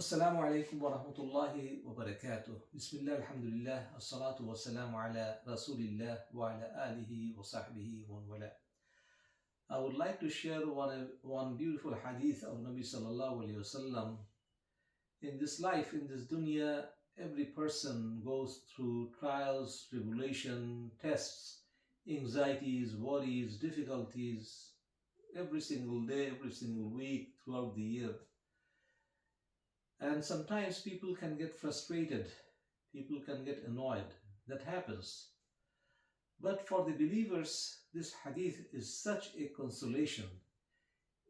Assalamu alaikum wa rahmatullahi wa barakatuh. Bismillah, alhamdulillah, as-salatu wa salamu ala rasulillah wa ala alihi wa sahbihi wa wala. I would like to share one beautiful hadith of Nabi sallallahu alayhi wasallam. In this life, in this dunya, every person goes through trials, tribulation, tests, anxieties, worries, difficulties, every single day, every single week, throughout the year. And sometimes people can get frustrated, people can get annoyed. That happens. But for the believers, this hadith is such a consolation.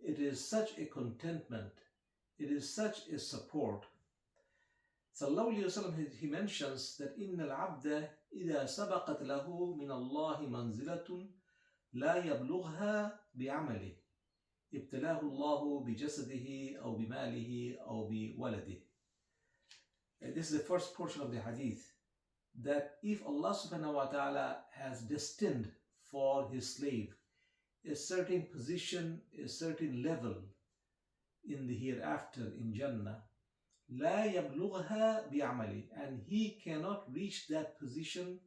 It is such a contentment. It is such a support. Sallallahu Alaihi Wasallam, he mentions that إِنَّ الْعَبْدَ إِذَا سَبَقَتْ لَهُ مِنَ اللَّهِ مَنْزِلَةٌ لَا يَبْلُغْهَا بِعَمَلِهِ ابتلاه الله بجسده أو بماله أو بولده. This is the first portion of the hadith, that if Allah subhanahu wa ta'ala has destined for his slave a certain position, a certain level in the hereafter in Jannah, لا يبلغها بعمله, and he cannot reach that position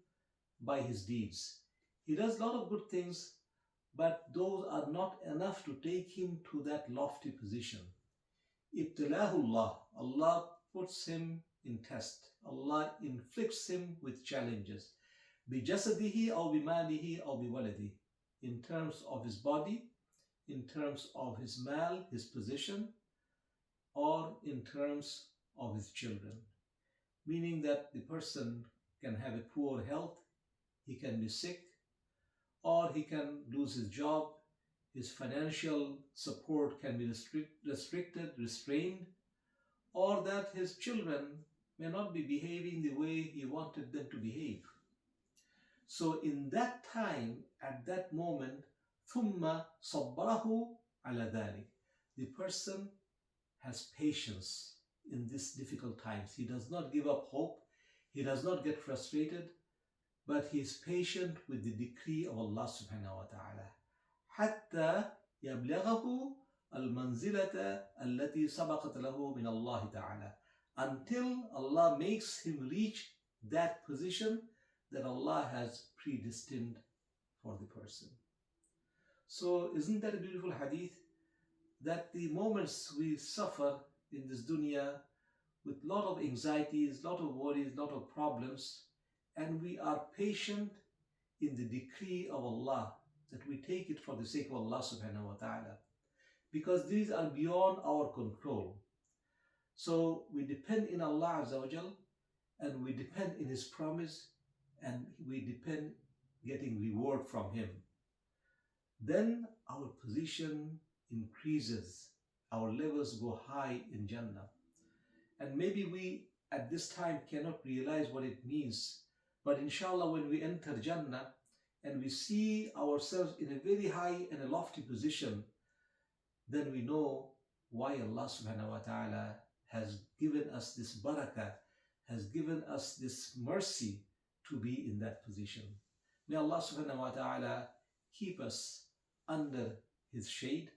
by his deeds. He does a lot of good things, but those are not enough to take him to that lofty position. Ibtilahullah, Allah puts him in test. Allah inflicts him with challenges. Bijasadihi aw bimalihi aw biwaladihi, in terms of his body, in terms of his mal, his position, or in terms of his children. Meaning that the person can have a poor health, he can be sick, or he can lose his job, his financial support can be restricted, restrained, or that his children may not be behaving the way he wanted them to behave. So in that time, at that moment, ثُمَّ صَبَّرَهُ عَلَى ذَلِكَ, the person has patience in these difficult times. He does not give up hope, he does not get frustrated, but he is patient with the decree of Allah subhanahu wa ta'ala. حتى يبلغه المنزلة التي سبقت له من الله تعالى, until Allah makes him reach that position that Allah has predestined for the person. So isn't that a beautiful hadith? That the moments we suffer in this dunya with lot of anxieties, lot of worries, lot of problems, and we are patient in the decree of Allah, that we take it for the sake of Allah subhanahu wa ta'ala, because these are beyond our control. So we depend in Allah Azza wa Jal, and we depend in His promise, and we depend getting reward from Him. Then our position increases, our levels go high in Jannah. And maybe we at this time cannot realize what it means, but inshallah, when we enter Jannah and we see ourselves in a very high and a lofty position, then we know why Allah subhanahu wa ta'ala has given us this barakah, has given us this mercy to be in that position. May Allah subhanahu wa ta'ala keep us under His shade.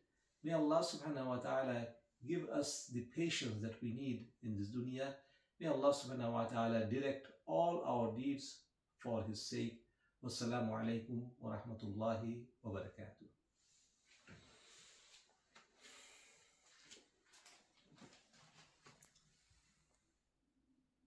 May Allah subhanahu wa ta'ala give us the patience that we need in this dunya. May Allah subhanahu wa ta'ala direct all our deeds for His sake. Wassalamu alaikum wa rahmatullahi wa barakatuh.